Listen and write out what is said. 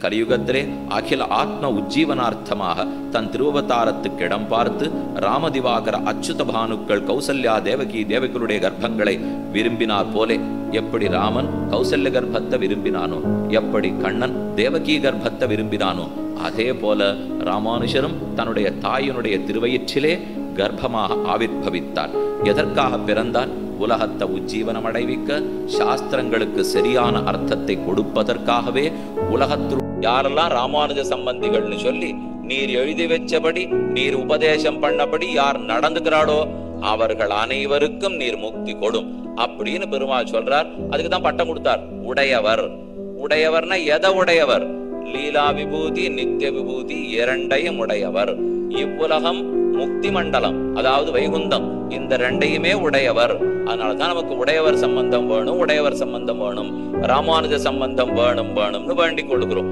கலியுகத்திலே அகில ஆத்ம உஜ்ஜீவனார்த்தமாக தன் திருவவதாரத்துக்கு இடம் பார்த்து ராமதிவாகர அச்சுத பானுக்கள் கௌசல்யா தேவகி தேவகளுடைய கர்ப்பங்களை விரும்பினார் போலே எப்படி ராமன் கௌசல்ய கர்ப்பத்தை விரும்பினானோ, எப்படி கண்ணன் தேவகி கர்ப்பத்தை விரும்பினானோ, அதே போல ராமானுஷரும் தன்னுடைய தாயினுடைய திருவயிற்றிலே கர்ப்பமாக ஆவிர்பவித்தார். எதற்காக பிறந்தார்? உலகத்தை உஜ்ஜீவனம் அடைவிக்க, சாஸ்திரங்களுக்கு சரியான அர்த்தத்தை கொடுப்பதற்காகவே. உலகத்தில் யாரெல்லாம் ராமானுஜ சம்பந்திகள்னு சொல்லி நீர் எழுதி வச்சபடி நீர் உபதேசம் பண்ணபடி யார் நடந்துக்கிறாளோ அவர்கள் அனைவருக்கும் நீர் முக்தி கொடும் அப்படின்னு பெருமாள் சொல்றார். அதுக்குதான் பட்டம் கொடுத்தார், உடையவர். உடையவர்னா எதை உடையவர்? லீலா விபூதி நித்திய விபூதி இரண்டையும் உடையவர். இவ்வுலகம் முக்தி மண்டலம், அதாவது வைகுந்தம், இந்த ரெண்டையுமே உடையவர். அதனாலதான் நமக்கு உடையவர் சம்பந்தம் வேணும், உடையவர் சம்பந்தம் வேணும், ராமானுஜ சம்பந்தம் வேணும்னு வேண்டிக் கொள்கிறோம்.